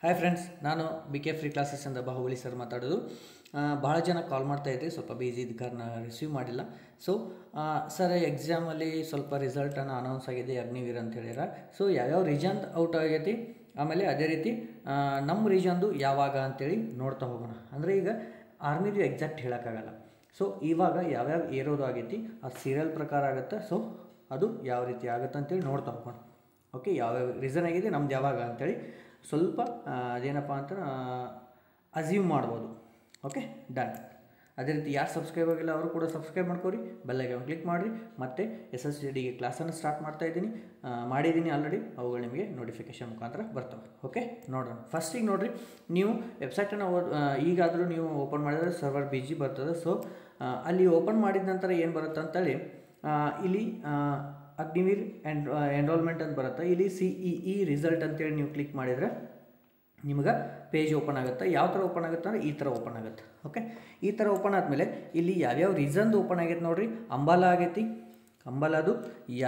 Hi friends, ನಾನು BK free ಕ್ಲಾಸಸ್ಸಿಂದ Bahubali sir ಮಾತಾಡೋದು. ಭಾಳ ಜನ ಕಾಲ್ ಮಾಡ್ತಾಯಿದ್ರಿ, ಸ್ವಲ್ಪ ಬಿಸಿ ಇದ್ದ ಕಾರಣ ರಿಸೀವ್ ಮಾಡಿಲ್ಲ. ಸೊ ಸರ್, ಎಕ್ಸಾಮಲ್ಲಿ ಸ್ವಲ್ಪ ರಿಸಲ್ಟನ್ನು ಅನೌನ್ಸ್ ಆಗಿದೆ ಅಗ್ನಿವೀರ್ ಅಂತ ಹೇಳಿರ. ಸೊ ಯಾವ್ಯಾವ ರೀಜನ್ ಔಟ್ ಆಗೈತಿ, ಆಮೇಲೆ ಅದೇ ರೀತಿ ನಮ್ಮ ರೀಜನ್ದು ಯಾವಾಗ ಅಂತೇಳಿ ನೋಡ್ತಾ ಹೋಗೋಣ. ಅಂದರೆ ಈಗ ಆರ್ಮಿದು ಎಕ್ಸಾಕ್ಟ್ ಹೇಳೋಕ್ಕಾಗಲ್ಲ. ಸೊ ಇವಾಗ ಯಾವ್ಯಾವ ಏರೋದು ಆಗೈತಿ ಅದು ಸೀರಿಯಲ್ ಪ್ರಕಾರ ಆಗುತ್ತೆ. ಸೊ ಅದು ಯಾವ ರೀತಿ ಆಗುತ್ತೆ ಅಂತೇಳಿ ನೋಡ್ತಾ ಹೋಗೋಣ. ಓಕೆ, ಯಾವ್ಯಾವ ರೀಸನ್ ಆಗಿದೆ, ನಮ್ದು ಯಾವಾಗ ಅಂಥೇಳಿ ಸ್ವಲ್ಪ ಅದೇನಪ್ಪ ಅಂತ ಅಸ್ಯೂಮ್ ಮಾಡ್ಬೋದು. Okay, done. ಅದೇ ರೀತಿ ಯಾರು ಸಬ್ಸ್ಕ್ರೈಬ್ ಆಗಿಲ್ಲ ಅವರು ಕೂಡ ಸಬ್ಸ್ಕ್ರೈಬ್ ಮಾಡ್ಕೊರಿ, ಬೆಲ್ಲೈಕನ್ ಒಂದು ಕ್ಲಿಕ್ ಮಾಡಿರಿ. ಮತ್ತು SSCD ಸ್ಟಾರ್ಟ್ ಮಾಡಿದ್ದೀನಿ ಆಲ್ರೆಡಿ. ಅವುಗಳು ನಿಮಗೆ ನೋಟಿಫಿಕೇಷನ್ ಮುಖಾಂತರ ಬರ್ತವೆ. ಓಕೆ, ನೋಡೋಣ. ಫಸ್ಟಿಗೆ ನೋಡಿರಿ, ನೀವು ವೆಬ್ಸೈಟನ್ನು ಈಗಾದರೂ ನೀವು ಓಪನ್ ಮಾಡಿದರೆ ಸರ್ವರ್ ಬಿಜಿ ಬರ್ತದೆ. ಸೊ ಅಲ್ಲಿ ಓಪನ್ ಮಾಡಿದ ನಂತರ ಏನು ಬರುತ್ತೆ ಅಂತೇಳಿ ಇಲ್ಲಿ ಅಗ್ನಿವೀರ್ ಎನ್ರೋಲ್ಮೆಂಟ್ ಅಂತ ಬರುತ್ತೆ. ಇಲ್ಲಿ CEE ರಿಸಲ್ಟ್ ಅಂತೇಳಿ ನೀವು ಕ್ಲಿಕ್ ಮಾಡಿದರೆ ನಿಮಗೆ ಪೇಜ್ ಓಪನ್ ಆಗುತ್ತೆ. ಯಾವ ಥರ ಓಪನ್ ಆಗುತ್ತೆ ಅಂದರೆ ಈ ಥರ ಓಪನ್ ಆಗುತ್ತೆ. ಓಕೆ, ಈ ಥರ ಓಪನ್ ಆದಮೇಲೆ ಇಲ್ಲಿ ಯಾವ್ಯಾವ ರೀಸನ್ದು ಓಪನ್ ಆಗೈತೆ ನೋಡಿರಿ. ಅಂಬಾಲ ಆಗೈತಿ, ಅಂಬಾಲದು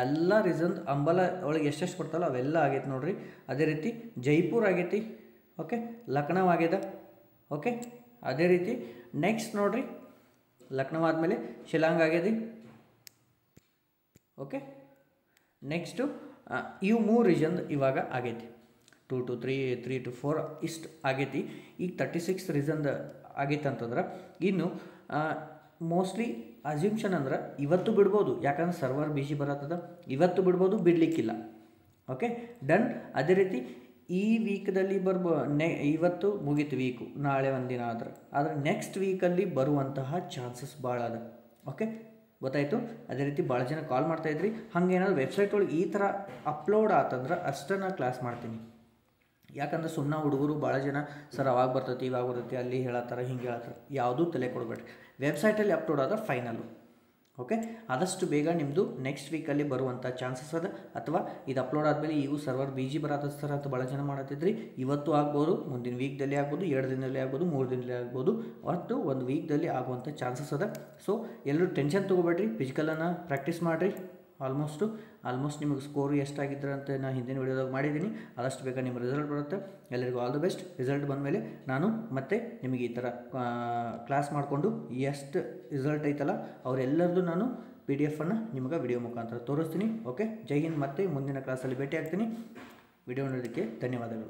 ಎಲ್ಲ ರೀಸನ್, ಅಂಬಾಲ ಒಳಗೆ ಎಷ್ಟೆಷ್ಟು ಕೊಡ್ತಾರೋ ಅವೆಲ್ಲ ಆಗೈತೆ ನೋಡಿರಿ. ಅದೇ ರೀತಿ ಜೈಪುರ್ ಆಗೈತಿ. ಓಕೆ, ಲಕ್ನೋ ಆಗ್ಯದ. ಓಕೆ, ಅದೇ ರೀತಿ ನೆಕ್ಸ್ಟ್ ನೋಡಿರಿ, ಲಕ್ನೋ ಆದಮೇಲೆ ಶಿಲಾಂಗ್ ಆಗ್ಯದಿ. ಓಕೆ, ನೆಕ್ಸ್ಟು ಇವು 3 ರೀಜನ್ ಇವಾಗ ಆಗೈತಿ. 2 to 3, 3 to 4 ಇಷ್ಟು ಆಗೈತಿ. ಈಗ 36 ರೀಸನ್ದು ಆಗೈತೆ ಅಂತಂದ್ರೆ ಇನ್ನು ಮೋಸ್ಟ್ಲಿ ಅಸ್ಯೂಮ್ಷನ್ ಅಂದ್ರೆ ಇವತ್ತು ಬಿಡ್ಬೋದು, ಯಾಕಂದ್ರೆ ಸರ್ವರ್ ಬಿಜಿ ಬರತ್ತದ. ಇವತ್ತು ಬಿಡ್ಬೋದು, ಬಿಡಲಿಕ್ಕಿಲ್ಲ. Okay, done. ಅದೇ ರೀತಿ ಈ ವೀಕ್ದಲ್ಲಿ ಇವತ್ತು ಮುಗೀತು ವೀಕು, ನಾಳೆ ಒಂದಿನ ಆದರೆ ನೆಕ್ಸ್ಟ್ ವೀಕಲ್ಲಿ ಬರುವಂತಹ ಚಾನ್ಸಸ್ ಭಾಳ ಅದ. ಓಕೆ, ಗೊತ್ತಾಯಿತು. ಅದೇ ರೀತಿ ಭಾಳ ಜನ ಕಾಲ್ ಮಾಡ್ತಾಯಿದ್ರಿ. ಹಾಗೇನಾದ್ರು ವೆಬ್ಸೈಟ್ ಒಳಗೆ ಈ ಥರ ಅಪ್ಲೋಡ್ ಆತಂದ್ರೆ ಅಷ್ಟೇ ನಾನು ಕ್ಲಾಸ್ ಮಾಡ್ತೀನಿ. ಯಾಕಂದ್ರೆ ಸುಮ್ಮನೆ ಹುಡುಗರು ಭಾಳ ಜನ ಸರ್ ಅವಾಗ ಬರ್ತೈತಿ, ಇವಾಗ ಬರ್ತೈತಿ, ಅಲ್ಲಿ ಹೇಳತ್ತಾರೆ, ಹಿಂಗೆ ಹೇಳತ್ತಾರೆ, ಯಾವುದೂ ತಲೆ ಕೊಡಬೇಡ್ರಿ. ವೆಬ್ಸೈಟಲ್ಲಿ ಅಪ್ಲೋಡ್ ಆದ್ರೆ ಫೈನಲ್ಲು. ಓಕೆ, ಆದಷ್ಟು ಬೇಗ ನಿಮ್ಮದು ನೆಕ್ಸ್ಟ್ ವೀಕಲ್ಲಿ ಬರುವಂಥ ಚಾನ್ಸಸ್ ಅದ. ಅಥವಾ ಇದು ಅಪ್ಲೋಡ್ ಆದಮೇಲೆ ಈಗೂ ಸರ್ವರ್ ಬಿಜಿ ಬರತ್ತದ ಸರ್ ಅಂತ ಭಾಳ ಜನ ಮಾಡತ್ತಿದ್ರಿ. ಇವತ್ತು ಆಗ್ಬೋದು, ಮುಂದಿನ ವೀಕ್ದಲ್ಲಿ ಆಗ್ಬೋದು, 2 ದಿನದಲ್ಲಿ ಆಗ್ಬೋದು, 3 ದಿನದಲ್ಲಿ ಆಗ್ಬೋದು, ಒಟ್ಟು ಒಂದು ವೀಕ್ದಲ್ಲಿ ಆಗುವಂಥ ಚಾನ್ಸಸ್ ಅದ. ಸೊ ಎಲ್ಲರೂ ಟೆನ್ಷನ್ ತೊಗೋಬೇಡ್ರಿ, ಫಿಸಿಕಲನ್ನು ಪ್ರಾಕ್ಟೀಸ್ ಮಾಡಿರಿ. ಆಲ್ಮೋಸ್ಟ್ ನಿಮಗೆ ಸ್ಕೋರು ಎಷ್ಟಾಗಿದ್ರೆ ಅಂತ ನಾನು ಹಿಂದಿನ ವೀಡಿಯೋದಾಗ ಮಾಡಿದ್ದೀನಿ. ಆದಷ್ಟು ಬೇಗ ನಿಮ್ಮ ರಿಸಲ್ಟ್ ಬರುತ್ತೆ. ಎಲ್ಲರಿಗೂ ಆಲ್ ದ ಬೆಸ್ಟ್. ರಿಸಲ್ಟ್ ಬಂದಮೇಲೆ ನಾನು ಮತ್ತೆ ನಿಮಗೆ ಈ ಥರ ಕ್ಲಾಸ್ ಮಾಡಿಕೊಂಡು ಎಷ್ಟು ರಿಸಲ್ಟ್ ಐತಲ್ಲ ಅವರೆಲ್ಲರದು ನಾನು PDF ನಿಮಗೆ ವಿಡಿಯೋ ಮುಖಾಂತರ ತೋರಿಸ್ತೀನಿ. ಓಕೆ, ಜೈ ಹಿಂದ್. ಮತ್ತೆ ಮುಂದಿನ ಕ್ಲಾಸಲ್ಲಿ ಭೇಟಿ ಆಗ್ತೀನಿ. ವಿಡಿಯೋ ನೋಡೋದಕ್ಕೆ ಧನ್ಯವಾದಗಳು.